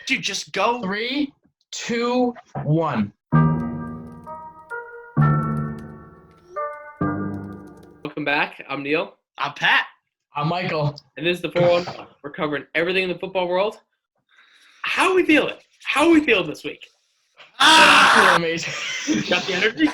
Dude, just go. 3, 2, 1. Welcome back. I'm Neil. I'm Pat. I'm Michael. And this is the 411. We're covering everything in the football world. How are we feeling? How are we feeling this week? Amazing. Got the energy?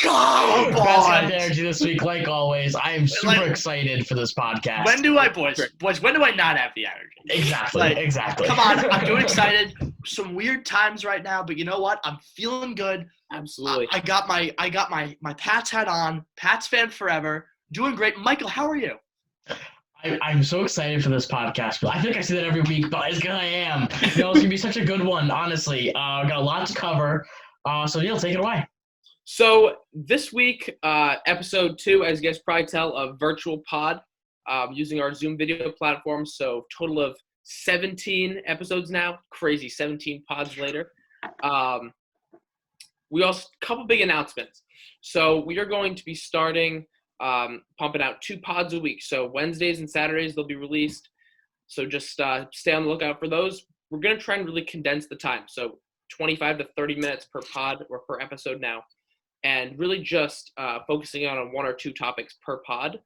Come Best got on. the energy this week, like always. I am super excited for this podcast. When do I, boys, when do I not have the energy? Exactly. Exactly. Come on, I'm doing excited. Some weird times right now, but you know what? I'm feeling good. Absolutely. I got my Pats hat on. Pats fan forever. Doing great. Michael, how are you? I'm so excited for this podcast. I think I say that every week, but it's because I am. It's going to be such a good one, honestly. Got a lot to cover. So, Neil, take it away. So this week, episode 2, as you guys probably tell, a virtual pod using our Zoom video platform. So total of 17 episodes now. Crazy, 17 pods later. We also a couple big announcements. So we are going to be starting pumping out 2 pods a week. So Wednesdays and Saturdays they'll be released. So just stay on the lookout for those. We're going to try and really condense the time. So 25 to 30 minutes per pod or per episode now. And really just focusing on 1 or 2 topics per pod.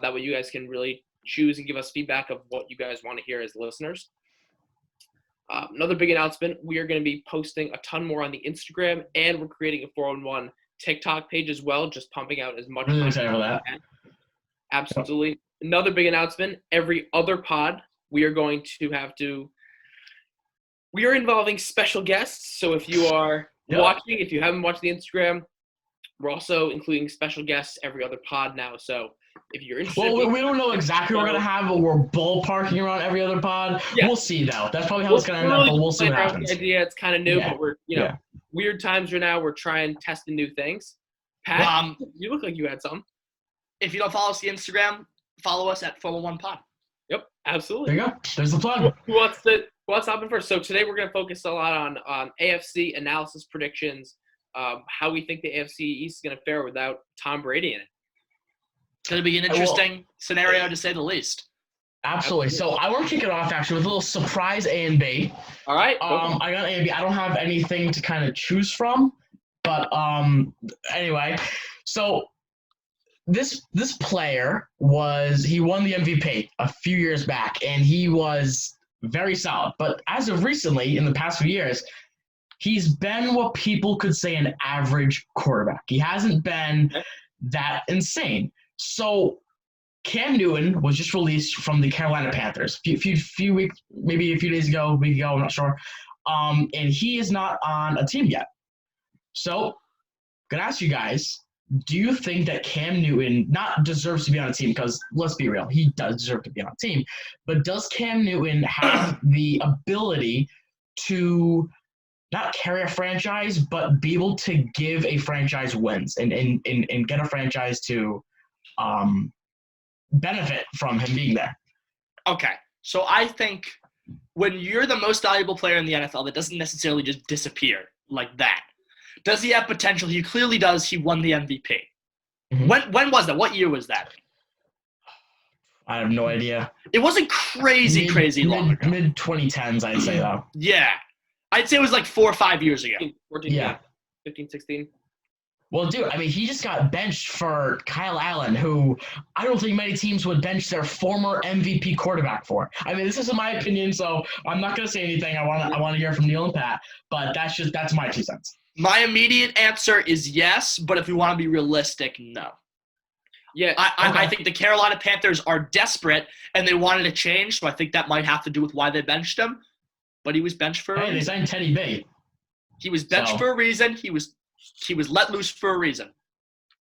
That way you guys can really choose and give us feedback of what you guys want to hear as listeners. Another big announcement, we are going to be posting a ton more on the Instagram, and we're creating a 411 TikTok page as well, just pumping out as much Really content excited for that. as we can. Absolutely. Yep. Another big announcement, every other pod, we are going to we are involving special guests. So if you are watching, if you haven't watched the Instagram, we're also including special guests every other pod now. So if you're interested. Well, we don't know exactly what we're going to have, but we're ballparking around every other pod. Yeah. We'll see, though. That's probably how it's going to end up, but we'll see what happens. The idea, it's kind of new, but we're, weird times right now. We're trying testing new things. Pat, you look like you had some. If you don't follow us on Instagram, follow us at 411 pod. Yep, absolutely. There you go. There's the plug. Who wants to hop in first? So today we're going to focus a lot on AFC analysis predictions, how we think the AFC East is going to fare without Tom Brady in it. It's going to be an interesting scenario, to say the least. Absolutely. So I want to kick it off, actually, with a little surprise A and B. All right. I got A and B. I don't have anything to kind of choose from, but anyway. So this player he won the MVP a few years back, and he was very solid. But as of recently, in the past few years, he's been what people could say an average quarterback. He hasn't been that insane. So Cam Newton was just released from the Carolina Panthers a few weeks, maybe a few days ago, a week ago, I'm not sure. And he is not on a team yet. So I'm going to ask you guys, do you think that Cam Newton not deserves to be on a team? Because let's be real, he does deserve to be on a team. But does Cam Newton have the ability to not carry a franchise, but be able to give a franchise wins and get a franchise to benefit from him being there? Okay, so I think when you're the most valuable player in the NFL, that doesn't necessarily just disappear like that. Does he have potential? He clearly does. He won the MVP. Mm-hmm. When was that? What year was that? I have no idea. It wasn't crazy long ago. Mid-2010s, I'd say, though. Yeah. I'd say it was like 4 or 5 years ago. 14, 15, 16. Well, dude, I mean, he just got benched for Kyle Allen, who I don't think many teams would bench their former MVP quarterback for. I mean, this is my opinion, so I'm not going to say anything. I want to hear from Neil and Pat, but that's my 2 cents. My immediate answer is yes, but if we want to be realistic, no. Yeah, I think the Carolina Panthers are desperate, and they wanted to change, so I think that might have to do with why they benched him. But he was benched for a reason. They signed Teddy B. He was benched for a reason. He was let loose for a reason.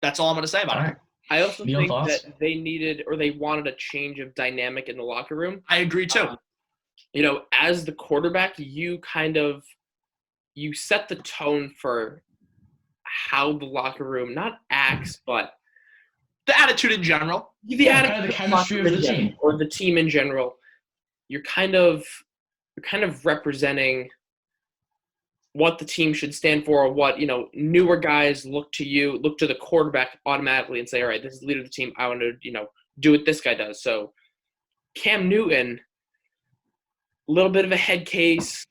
That's all I'm going to say about it. I also think that they needed or they wanted a change of dynamic in the locker room. I agree, too. As the quarterback, you set the tone for how the locker room not acts, but the attitude in general. The attitude, kind of the chemistry of the team. Or the team in general. You're kind of representing what the team should stand for, or what, newer guys look to the quarterback automatically and say, all right, this is the leader of the team. I want to, do what this guy does. So Cam Newton, a little bit of a head case,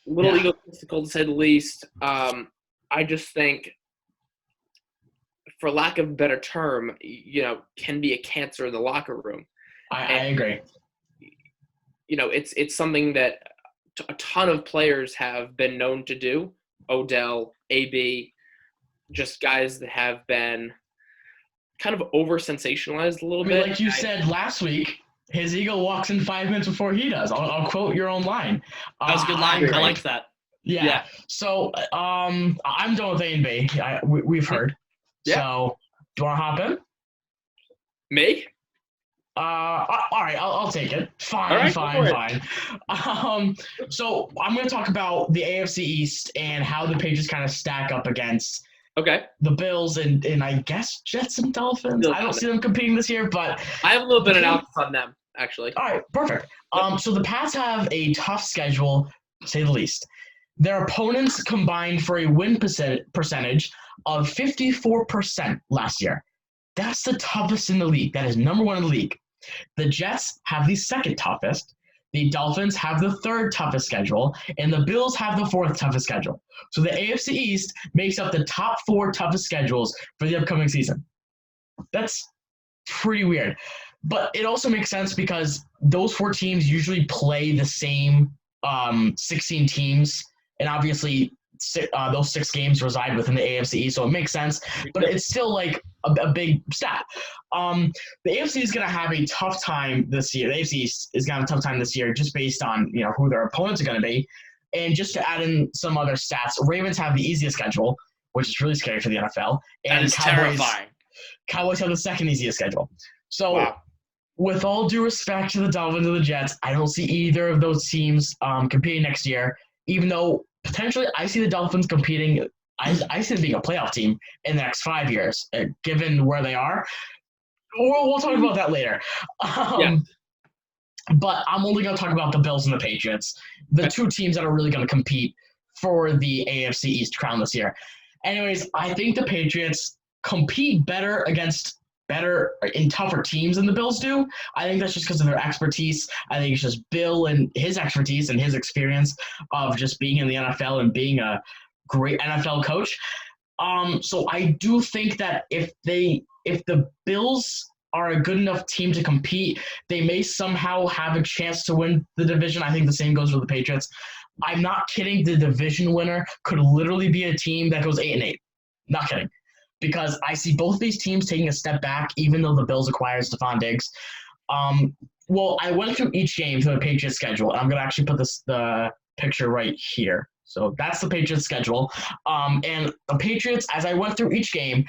little Yeah. egotistical to say the least. I just think, for lack of a better term, can be a cancer in the locker room. I agree. It's something that a ton of players have been known to do. Odell, AB, just guys that have been kind of over-sensationalized a little bit. Like you said last week, his ego walks in 5 minutes before he does. I'll quote your own line. That was a good line. I liked that. Yeah. So I'm done with A and B. We've heard. Yeah. So do you want to hop in? Me? All right, I'll take it. All Fine. right, So I'm going to talk about the AFC East and how the Patriots kind of stack up against Okay. the Bills and I guess Jets and Dolphins. I don't see them competing this year, but I have a little bit of analysis on them, actually. all right, perfect. So the Pats have a tough schedule, to say the least. Their opponents combined for a win percentage of 54% last year. That's the toughest in the league. That is number one in the league. The Jets have the second toughest. The Dolphins have the third toughest schedule, and the Bills have the fourth toughest schedule. So the AFC East makes up the top 4 toughest schedules for the upcoming season. That's pretty weird. But it also makes sense because those 4 teams usually play the same 16 teams, and obviously those 6 games reside within the AFC East, so it makes sense. But it's still like a big stat. The AFC is going to have a tough time this year. The AFC East is going to have a tough time this year just based on who their opponents are going to be. And just to add in some other stats, Ravens have the easiest schedule, which is really scary for the NFL. And That is terrifying. Cowboys have the second easiest schedule. So Wow. with all due respect to the Dolphins and the Jets, I don't see either of those teams competing next year, even though potentially I see the Dolphins competing. I see them being a playoff team in the next 5 years, given where they are. We'll talk about that later. But I'm only going to talk about the Bills and the Patriots, the 2 teams that are really going to compete for the AFC East crown this year. Anyways, I think the Patriots compete better in tougher teams than the Bills do. I think that's just because of their expertise. I think it's just Bill and his expertise and his experience of just being in the NFL and being a great NFL coach. So I do think that if the Bills are a good enough team to compete, they may somehow have a chance to win the division. I think the same goes for the Patriots. I'm not kidding. The division winner could literally be a team that goes 8-8. Not kidding. Because I see both these teams taking a step back, even though the Bills acquired Stephon Diggs. Well, I went through each game for the Patriots schedule. And I'm going to actually put the picture right here. So that's the Patriots schedule. And the Patriots, as I went through each game,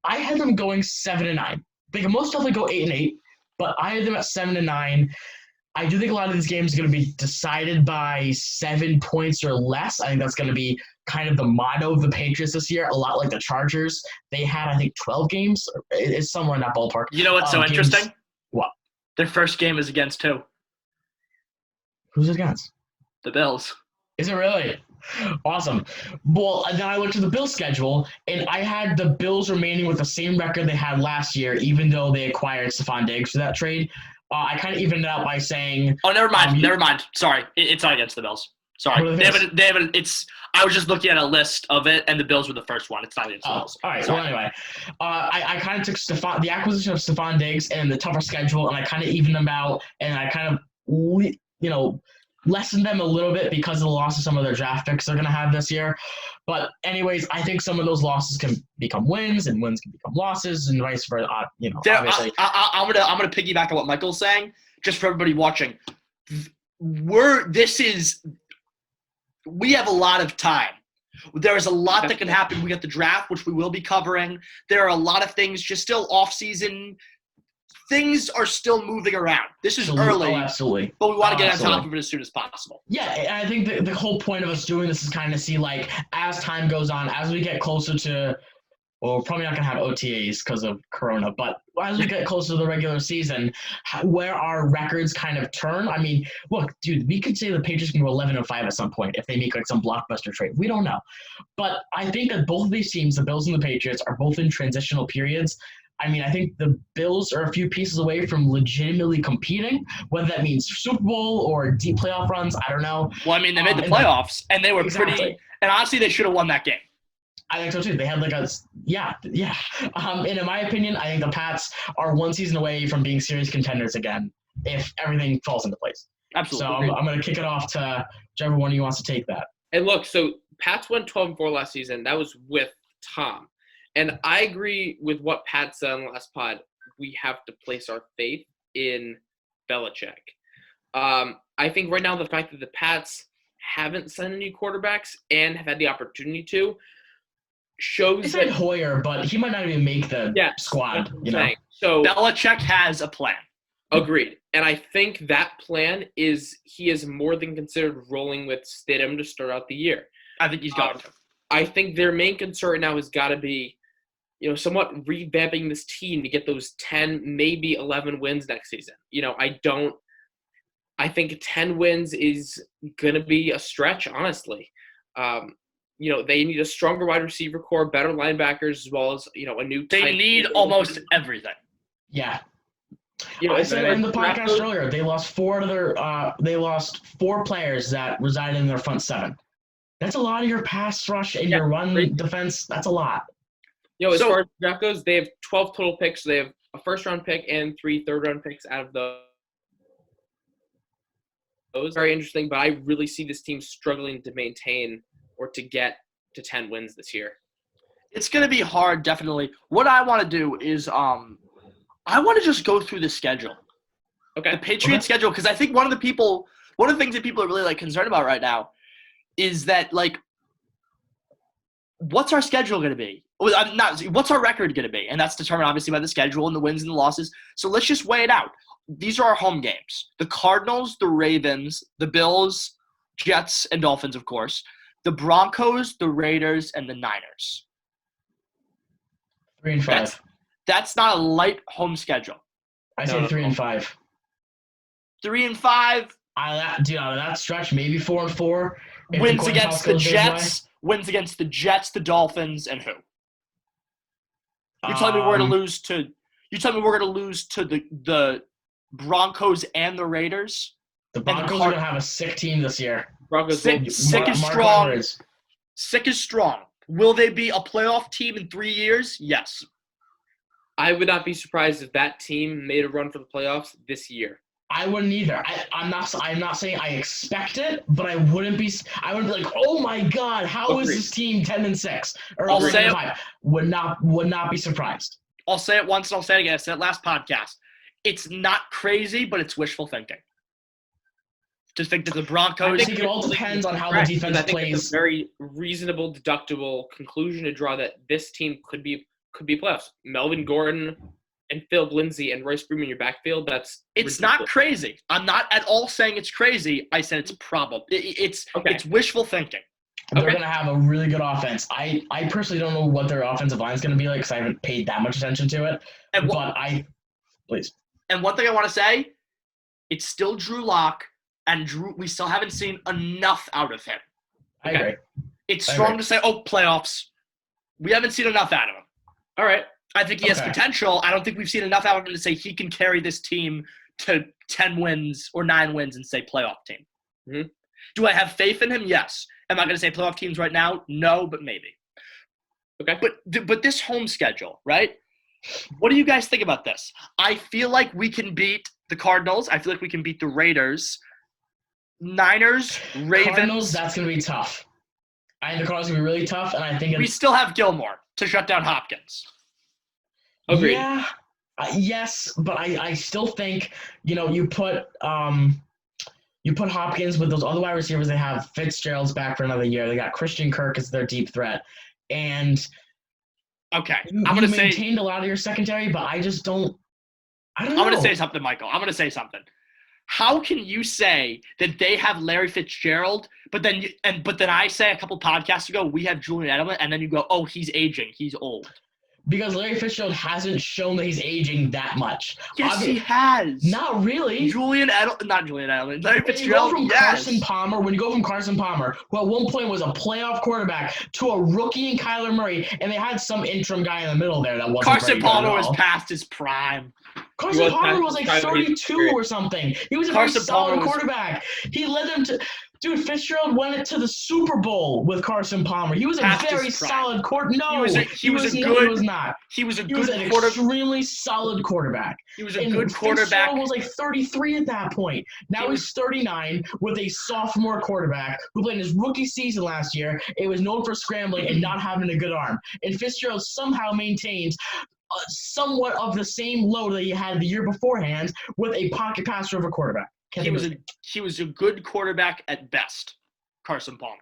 I had them going 7-9. They can most definitely go 8-8, but I had them at 7-9. I do think a lot of these games are going to be decided by 7 points or less. I think that's going to be kind of the motto of the Patriots this year, a lot like the Chargers. They had, I think, 12 games. It's somewhere in that ballpark. You know what's so interesting? What? Their first game is against who? Who's it against? The Bills. Is it really? Awesome. Well, then I went to the Bills schedule, and I had the Bills remaining with the same record they had last year, even though they acquired Stephon Diggs for that trade. I kind of evened it out by saying... Oh, never mind. Sorry. It's not against the Bills. Sorry. I was just looking at a list of it, and the Bills were the first one. It's not against the Bills. All right. Sorry. Well, anyway, I kind of took the acquisition of Stephon Diggs and the tougher schedule, and I kind of evened them out, and I kind of, lessened them a little bit because of the loss of some of their draft picks they're going to have this year. But anyways, I think some of those losses can become wins and wins can become losses and vice versa. Obviously. I'm gonna piggyback on what Michael's saying, just for everybody watching. We have a lot of time. There is a lot that can happen. We got the draft, which we will be covering. There are a lot of things just still off season. Things are still moving around. This is early, absolutely. But we want to get on top of it as soon as possible. Yeah, and I think the whole point of us doing this is kind of see, like, as time goes on, as we get closer to, well, we're probably not going to have OTAs because of Corona, but as we get closer to the regular season, where our records kind of turn. I mean, look, dude, we could say the Patriots can go 11-5 at some point if they make like some blockbuster trade. We don't know. But I think that both of these teams, the Bills and the Patriots, are both in transitional periods. I mean, I think the Bills are a few pieces away from legitimately competing, whether that means Super Bowl or deep playoff runs. I don't know. Well, I mean, they made the And playoffs, and they were Exactly. pretty. And honestly, they should have won that game. I think so too. They had yeah. And in my opinion, I think the Pats are one season away from being serious contenders again if everything falls into place. Absolutely. So I'm going to kick it off to whichever one of you wants to take that. And look, so Pats went 12-4 last season. That was with Tom. And I agree with what Pat said on the last pod. We have to place our faith in Belichick. I think right now the fact that the Pats haven't signed any quarterbacks and have had the opportunity to shows It's that like Hoyer, but he might not even make the squad. You know, so Belichick has a plan. Agreed. And I think that plan is he is more than considered rolling with Stidham to start out the year. I think he's going to. I think their main concern now has got to be, somewhat revamping this team to get those 10, maybe 11 wins next season. I think 10 wins is going to be a stretch, honestly. They need a stronger wide receiver core, better linebackers, as well as, a new They need almost everything. Yeah. I said in the podcast earlier, they lost four players that resided in their front seven. That's a lot of your pass rush and your run defense. That's a lot. As far as draft goes, they have 12 total picks. So they have a first-round pick and 3 third-round picks out of those. Very interesting, but I really see this team struggling to maintain or to get to 10 wins this year. It's going to be hard, definitely. What I want to do is I want to just go through the schedule. Okay. The Patriots schedule, because I think one of the things that people are really concerned about right now is that what's our schedule going to be? What's our record going to be? And that's determined obviously by the schedule and the wins and the losses. So let's just weigh it out. These are our home games: the Cardinals, the Ravens, the Bills, Jets, and Dolphins, of course. The Broncos, the Raiders, and the Niners. 3-5. That's not a light home schedule. I say 3-5. 3-5. That stretch, maybe 4-4. Wins against the Jets. Wins against the Jets, the Dolphins, and who? You tell me we're going to lose to. You tell me we're going to lose to the Broncos and the Raiders. The Broncos are going to have a sick team this year. Broncos sick is strong. Sick is strong. Will they be a playoff team in 3 years? Yes. I would not be surprised if that team made a run for the playoffs this year. I wouldn't either. I'm not saying I expect it, but I wouldn't be like, oh my God, how is this team 10-6 or 11-5? Would not be surprised. I'll say it once and I'll say it again. I said it last podcast. It's not crazy, but it's wishful thinking. To think that the Broncos. I think it all depends on how the defense I think plays. it's a very reasonable, deductible conclusion to draw that this team could be playoffs. Melvin Gordon and Phil Lindsay and Royce Freeman in your backfield, it's ridiculous. Not crazy. I'm not at all saying it's crazy. I said it's probable. It's wishful thinking. They're going to have a really good offense. I personally don't know what their offensive line is going to be like because I haven't paid that much attention to it. Please. And one thing I want to say, it's still Drew Lock, and we still haven't seen enough out of him. I agree. It's strong to say, playoffs. We haven't seen enough out of him. All right. I think he has potential. I don't think we've seen enough out of him to say he can carry this team to 10 wins or 9 wins and say playoff team. Mm-hmm. Do I have faith in him? Yes. Am I going to say playoff teams right now? No, but maybe. Okay. But this home schedule, right? What do you guys think about this? I feel like we can beat the Cardinals. I feel like we can beat the Raiders. Niners, Ravens. Cardinals, that's going to be tough. I think the Cardinals are going to be really tough, and I think we still have Gilmore to shut down Hopkins. Agreed. Yeah, yes, but I still think, you put Hopkins with those other wide receivers. They have Fitzgerald's back for another year. They got Christian Kirk as their deep threat. And I'm going to maintained a lot of your secondary, but I just don't know. I'm going to say something, Michael. I'm going to say something. How can you say that they have Larry Fitzgerald, but then I say a couple podcasts ago we have Julian Edelman, and then you go, oh, he's aging, he's old. Because Larry Fitzgerald hasn't shown that he's aging that much. Yes, he has. Not really. Not Julian Edelman. Larry When you go Fitzgerald, from yes. when you go from Carson Palmer, who at one point was a playoff quarterback, to a rookie in Kyler Murray, and they had some interim guy in the middle there that wasn't Carson very good at Palmer was all. past his prime. Carson Palmer was like past his prime. 32 or something. He was a Carson very solid Palmer was- quarterback. He led them to. Dude, Fitzgerald went to the Super Bowl with Carson Palmer. He was a Past his very prime. solid quarterback. No, He was he good was not. He was a He was good an quarterback. extremely solid quarterback. He was a And good quarterback. Fitzgerald was like 33 at that point. Now he's 39 with a sophomore quarterback who played his rookie season last year. It was known for scrambling and not having a good arm. And Fitzgerald somehow maintains somewhat of the same load that he had the year beforehand with a pocket passer of a quarterback. He was a good quarterback at best. Carson Palmer.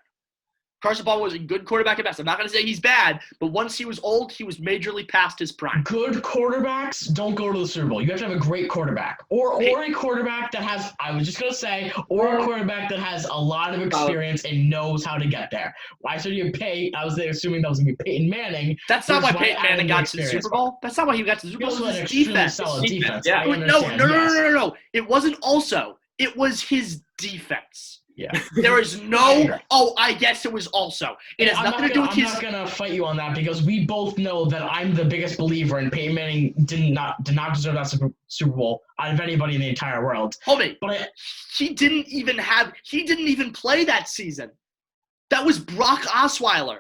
Carson Palmer was a good quarterback at best. I'm not going to say he's bad, but once he was old, he was majorly past his prime. Good quarterbacks don't go to the Super Bowl. You have to have a great quarterback. Or a quarterback that has, I was just going to say, or a quarterback that has a lot of experience and knows how to get there. Why should you pay? I was assuming that was going to be Peyton Manning. That's not why Peyton Manning got to the Super Bowl. That's not why he got to the Super Bowl. It was his defense. Solid defense. Yeah. No. It wasn't also. It was his defense. Yeah. There is no, I guess it was also. It has nothing to do with his. I'm not going to fight you on that because we both know that I'm the biggest believer in Peyton Manning did not deserve that Super Bowl out of anybody in the entire world. Hold me. But he didn't even play that season. That was Brock Osweiler.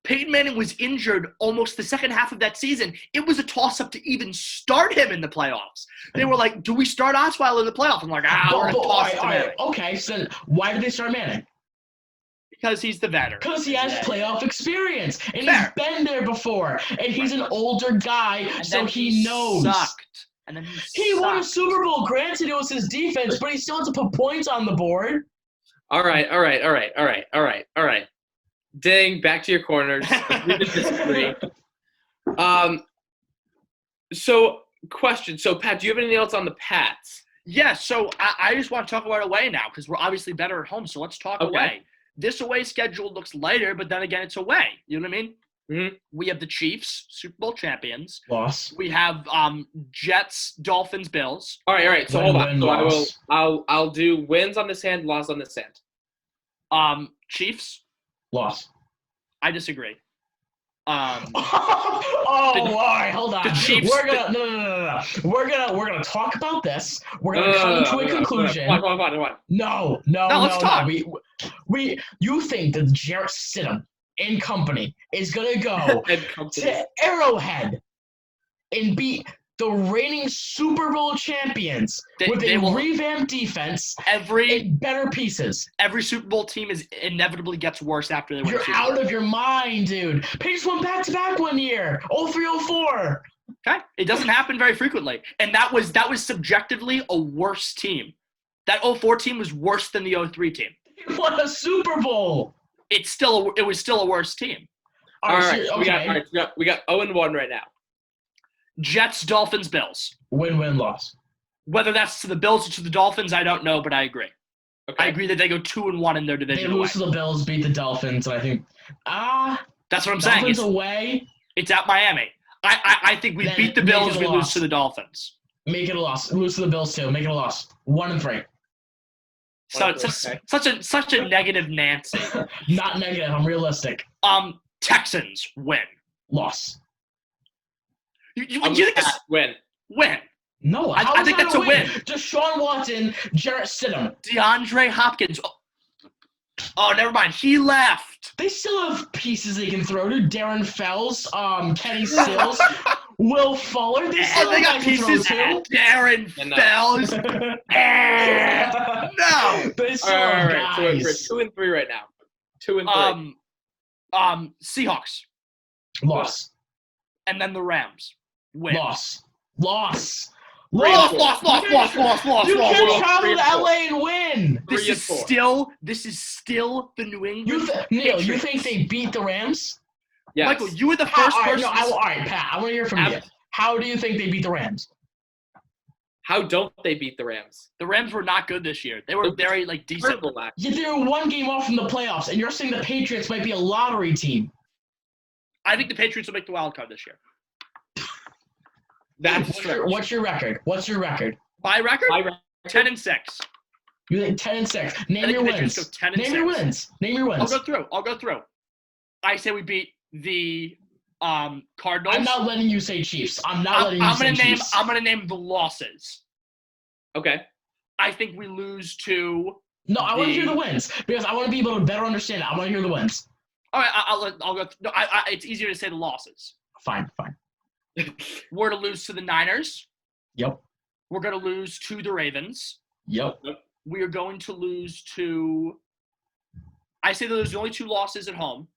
Peyton Manning was injured almost the second half of that season. It was a toss-up to even start him in the playoffs. They were like, do we start Osweiler in the playoffs? I'm like, we're going to toss it to Manning. Okay, so why did they start Manning? Because he's the veteran. Because he has playoff experience. And Fair. he's been there before. And he's an older guy, And so then he knows. Sucked. And then He won a Super Bowl. Granted, it was his defense, but he still had to put points on the board. All right. Ding, back to your corners. We did disagree. So, question. So, Pat, do you have anything else on the Pats? Yeah, so I just want to talk about away now because we're obviously better at home, so let's talk away. This away schedule looks lighter, but then again, it's away. You know what I mean? Mm-hmm. We have the Chiefs, Super Bowl champions. Loss. We have Jets, Dolphins, Bills. All right. So hold on. Win, So I'll do wins on this hand, loss on this hand. Chiefs. Loss. I disagree. All right, hold on. The Chiefs. We're gonna no. We're gonna talk about this. We're gonna come to a conclusion. Come on. No. let's talk. You think that Jarrett Stidham and company is gonna go to Arrowhead and beat the reigning Super Bowl champions with a revamped defense and better pieces? Every Super Bowl team inevitably gets worse after they win. You're out of your mind, dude. Patriots won back-to-back one year. 03-04. Okay, it doesn't happen very frequently, and that was subjectively a worse team. That 04 team was worse than the 03 team. They won a Super Bowl. It was still a worse team. All right, we got 0-1 right now. Jets, Dolphins, Bills. Win-win loss. Whether that's to the Bills or to the Dolphins, I don't know, but I agree. Okay. I agree that they go 2-1 in their division. They lose to the Bills, beat the Dolphins. I think. That's what I'm Dolphins saying. away. It's at Miami. I think we beat the Bills. We lose to the Dolphins. Make it a loss. Lose to the Bills too. Make it a loss. 1-3. So such a negative Nancy. Not negative. I'm realistic. Texans win. Loss. You think this win? Win. No, I think that's a win. Deshaun Watson, Jarrett Stidham, DeAndre Hopkins. Oh, never mind. He left. They still have pieces they can throw to. Darren Fells, Kenny Stills, Will Fuller. They still they got have pieces. Darren Fells. No. They still have guys. So we're 2-3 right now. 2-3. Seahawks. Loss. And then the Rams. Win. Loss. Loss. You can't travel to LA and win. This is still the New England. Neil, you think they beat the Rams? Yes. Michael, you were the first person. All right, Pat. I want to hear from you. How do you think they beat the Rams? How don't they beat the Rams? The Rams were not good this year. They were very decent. Yeah, they were one game off from the playoffs, and you're saying the Patriots might be a lottery team. I think the Patriots will make the wild card this year. That's What's stretch. what's your record? What's your record? My record? My record? 10-6. You think 10-6. Name I think your the Patriots wins. go 10-6. Name your wins. Name your wins. I'll go through. I say we beat the Cardinals. I'm not letting you say Chiefs. I'm gonna Chiefs. I'm gonna name the losses. Okay. I think we lose to. No, I want to hear the wins because I want to be able to better understand it. I want to hear the wins. All right, I'll go. No, it's easier to say the losses. Fine. We're to lose to the Niners. Yep. We're gonna lose to the Ravens. Yep. We are going to lose to. I say those are the only 2 losses at home.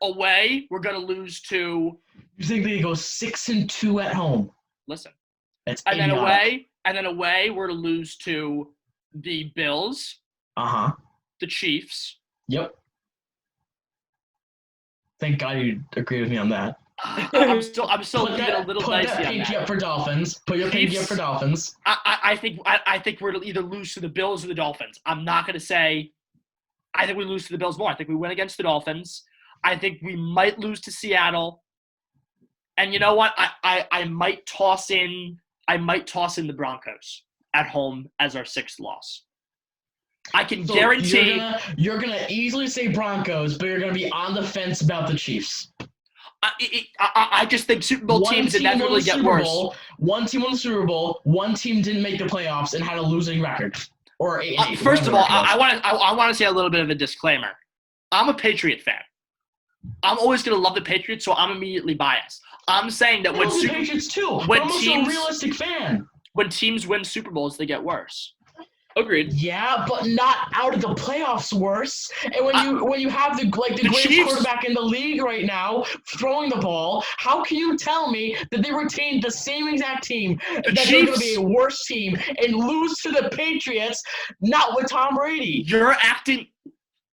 Away, we're gonna lose to. You think they go 6-2 at home? Listen. That's And then idiotic. away, we're to lose to the Bills, the Chiefs. Yep. Thank God you agree with me on that. I'm still being a little put dicey that on pinky that. up for Dolphins. Put your pinky up for Dolphins. I think we're to either lose to the Bills or the Dolphins. I'm not gonna say. I think we lose to the Bills more. I think we win against the Dolphins. I think we might lose to Seattle. And you know what? I might toss in the Broncos at home as our 6th loss. I can guarantee you're gonna easily say Broncos, but you're gonna be on the fence about the Chiefs. I just think Super Bowl teams inevitably get worse. One team won the Super Bowl. One team didn't make the playoffs and had a losing record. Or 8-8. First of all, I want to say a little bit of a disclaimer. I'm a Patriot fan. I'm always going to love the Patriots, so I'm immediately biased. I'm saying that the Patriots too. I'm also a realistic fan. When teams win Super Bowls, they get worse. Agreed. Yeah, but not out of the playoffs worse. And when you have the greatest Chiefs, quarterback in the league right now throwing the ball, how can you tell me that they retained the same exact team that they're going to be a worse team and lose to the Patriots, not with Tom Brady? You're acting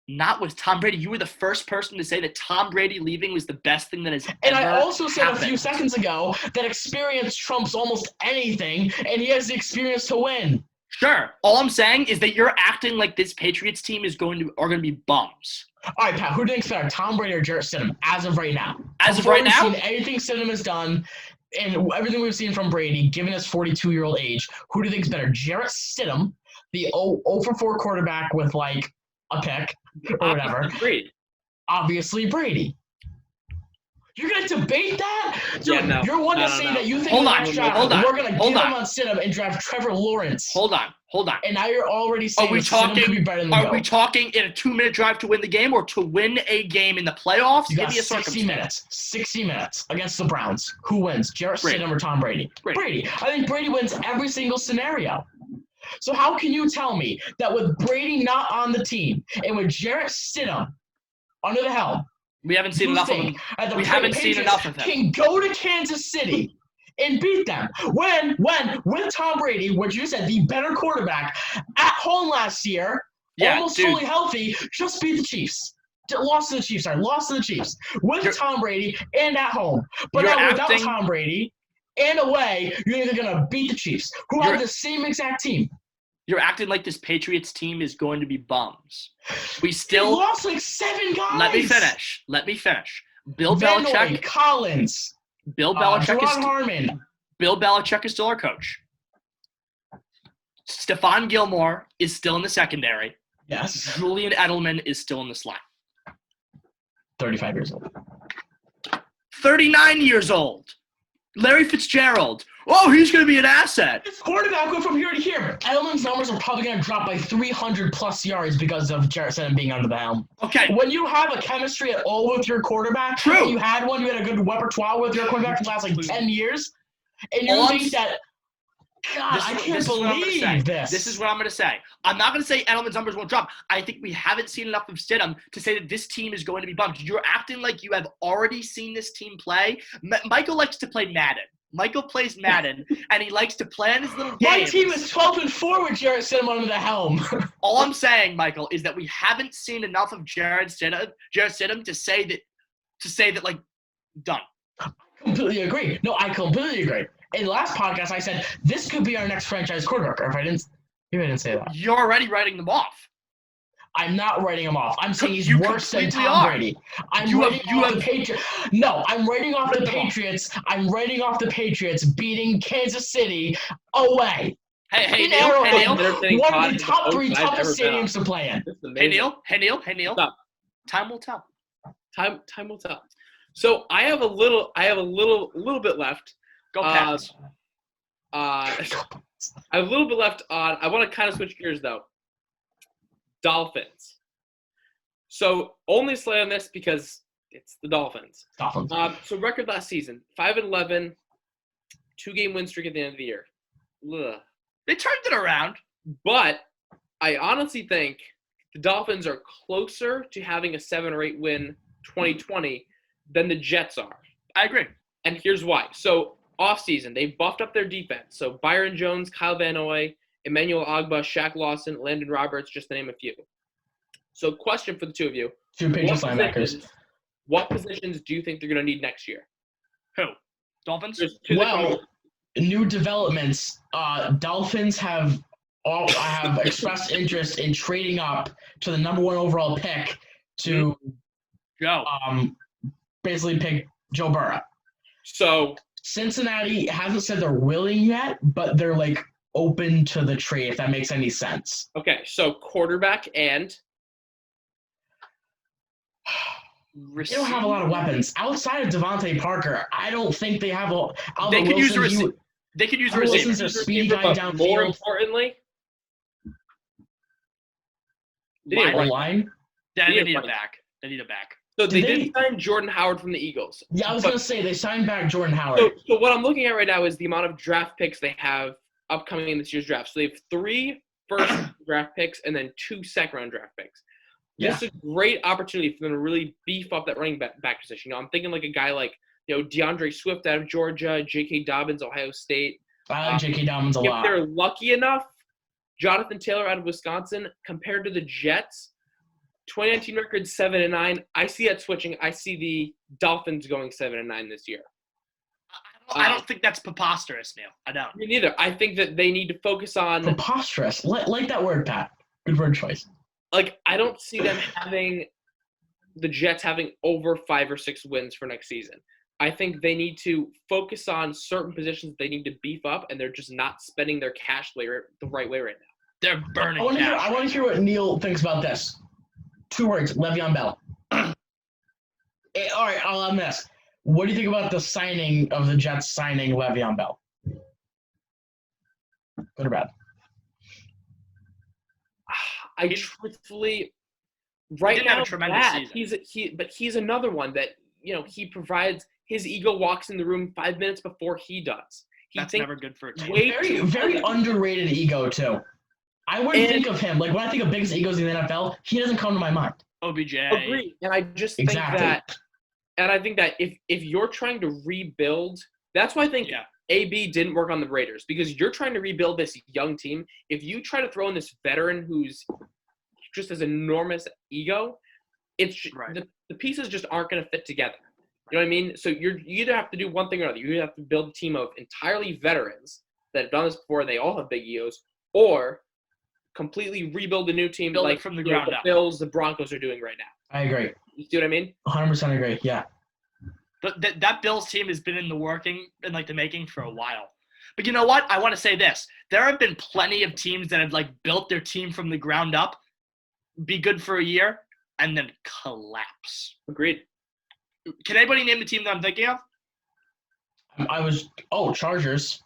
not with Tom Brady. You were the first person to say that Tom Brady leaving was the best thing that has and ever I also said happened. A few seconds ago that experience trumps almost anything, and he has the experience to win. Sure. All I'm saying is that you're acting like this Patriots team are going to be bums. All right, Pat, who do you think's better, Tom Brady or Jarrett Stidham, as of right now? As of right now? We've seen anything Stidham has done and everything we've seen from Brady, given his 42-year-old age, who do you think's better, Jarrett Stidham, the 0-for-4 quarterback with, like, a pick or whatever? Agreed. Obviously, Brady. You're going to debate that? Dude, Yeah, no. You're one to say that you think Hold on, we're going to give him on Stidham and draft Trevor Lawrence. Hold on. And now you're already saying Stidham could be better than Are we talking in a 2-minute drive to win the game or to win a game in the playoffs? You got Give me a 60 minutes. 60 minutes against the Browns. Who wins, Jarrett Stidham or Tom Brady? Brady. I think Brady wins every single scenario. So how can you tell me that with Brady not on the team and with Jarrett Stidham under the helm, we haven't seen enough of him. We haven't seen enough of him. Can go to Kansas City and beat them. When with Tom Brady, which you said the better quarterback at home last year, almost fully healthy, just beat the Chiefs. Lost to the Chiefs with Tom Brady and at home. But now without Tom Brady and away, you're either going to beat the Chiefs, who have the same exact team. You're acting like this Patriots team is going to be bums. We still lost like 7 guys. Let me finish. Bill Van Belichick. Noy, Collins. Bill Belichick Harmon. Bill Belichick is still our coach. Stephon Gilmore is still in the secondary. Yes. Julian Edelman is still in the slot. 35 years old. 39 years old. Larry Fitzgerald. Oh, he's going to be an asset. This quarterback went from here to here. Edelman's numbers are probably going to drop by 300-plus yards because of Jarrett Stidham being under the helm. Okay. When you have a chemistry at all with your quarterback, true. You had a good repertoire with your quarterback for the last, 10 years, and you think that, God, I can't believe this. This is what I'm going to say. I'm not going to say Edelman's numbers won't drop. I think we haven't seen enough of Stidham to say that this team is going to be bummed. You're acting like you have already seen this team play. Michael likes to play Madden. Michael plays Madden, and he likes to plan his little games. My team is 12-4 with Jarrett Stidham under the helm. All I'm saying, Michael, is that we haven't seen enough of Jarrett Stidham to say that like, done. I completely agree. No, I completely agree. In the last podcast, I said this could be our next franchise quarterback. Or maybe I didn't say that. You're already writing them off. I'm not writing him off. I'm saying he's You worse than completely Tom are. Brady. I'm You writing have- off the Patriots. No, I'm writing off the Write them off. Patriots. I'm writing off the Patriots beating Kansas City away. Hey, In Neil. Arrowhead, Hey, Neil. Entertaining one pod of the is top the 3 most I've toughest ever been on. stadiums to play in. This is Hey, amazing. Neil. Hey, Neil. What's up? Time will tell. Time will tell. So I have a little bit left. Go Pats. I have a little bit left on. I want to kind of switch gears though. Dolphins. So only slay on this because it's the Dolphins. Dolphins. So record last season: 5-11, 2-game win streak at the end of the year. Ugh. They turned it around. But I honestly think the Dolphins are closer to having a 7 or 8 win 2020 than the Jets are. I agree. And here's why. So offseason, they buffed up their defense. So Byron Jones, Kyle Van Noy, Emmanuel Ogbah, Shaq Lawson, Landon Roberts, just to name a few. So question for the two of you. 2 Patriots linebackers. What positions do you think they're going to need next year? Who? Dolphins? There's 2 that come Well, new developments. Dolphins have expressed interest in trading up to the number 1 overall pick to Go. basically pick Joe Burrow. So Cincinnati hasn't said they're willing yet, but they're like open to the trade, if that makes any sense. okay, so quarterback and They don't have a lot of weapons. Outside of Devontae Parker, I don't think they have a They could use a Wilson, receiver. They could use a Albert receiver. Wilson's a speedy guy but more downfield. importantly, Line. right. Line. They They need a need back. They need a back. so they Did did sign Jordan Howard from the Eagles. Yeah, I was But- going to say, they signed back Jordan Howard. So what I'm looking at right now is the amount of draft picks they have upcoming in this year's draft. So they have 3 first draft picks and then 2 second-round draft picks. This is a great opportunity for them to really beef up that running back position. I'm thinking like a guy like DeAndre Swift out of Georgia, J.K. Dobbins, Ohio State. I like J.K. Dobbins a If lot. they're lucky enough, Jonathan Taylor out of Wisconsin, compared to the Jets, 2019 record 7-9. I see that switching. I see the Dolphins going 7-9 this year. I don't think that's preposterous, Neil. I don't. Me neither. I think that they need to focus on. Preposterous. Like that word, Pat. Good word choice. Like, I don't see them having the Jets having over 5 or 6 wins for next season. I think they need to focus on certain positions they need to beef up, and they're just not spending their cash the right way right now. They're burning I want to hear what Neil thinks about this. 2 words, Le'Veon Bell. All right, I'll end this. What do you think about the signing of the Jets signing Le'Veon Bell? Good or bad? I truthfully, right didn't have now, a tremendous bad. season. But he's another one that he provides. His ego walks in the room 5 minutes before he does. That's never good for a team. Very, very underrated ego too. I wouldn't think of him. Like when I think of biggest egos in the NFL, he doesn't come to my mind. OBJ. Agree. And I just think that, and I think that if you're trying to rebuild, that's why I think AB didn't work on the Raiders, because you're trying to rebuild this young team. If you try to throw in this veteran who's just has enormous ego, it's the pieces just aren't going to fit together. You know what I mean? So you either have to do one thing or another. You either have to build a team of entirely veterans that have done this before and they all have big egos, or completely rebuild a new team Build it like from the ground the up. Bills, the Broncos are doing right now. I agree. You see what I mean? 100% agree. Yeah. But that Bills team has been in the making for a while. But you know what? I want to say this. There have been plenty of teams that have built their team from the ground up, be good for a year, and then collapse. Agreed. Can anybody name the team that I'm thinking of? Chargers.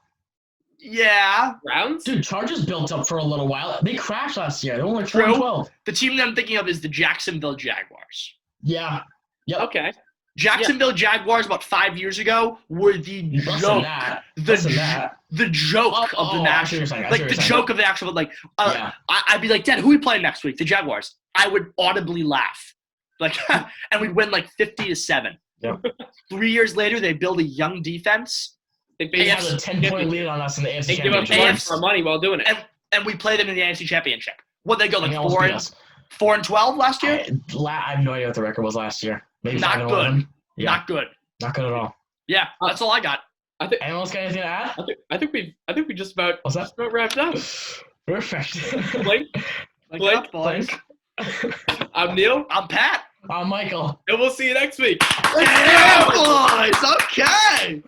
Yeah. Browns? Dude, Chargers built up for a little while. They crashed last year. They won like True. 12. The team that I'm thinking of is the Jacksonville Jaguars. Yeah. Yep. Okay. Jacksonville Jaguars about 5 years ago were the joke. The joke of the national, the joke of the actual, I'd be like, Dad, who are we playing next week? The Jaguars. I would audibly laugh, and we'd win 50-7. Yep. 3 years later, they build a young defense. They have a 10-point lead on us in the AFC They give up Championship. for our money while doing it. And we play them in the AFC Championship. What they go And they almost beat us. 4-12 last year? I have no idea what the record was last year. Maybe Not 5-11. good. Yeah. Not good. Not good at all. Yeah, that's all I got. think anyone else got anything to add? I think we just about What's that? wrapped up. Perfect. Blake, Blake, boys. I'm Neil, I'm Pat. Michael. and we'll see you next week. Yeah, boys. Okay.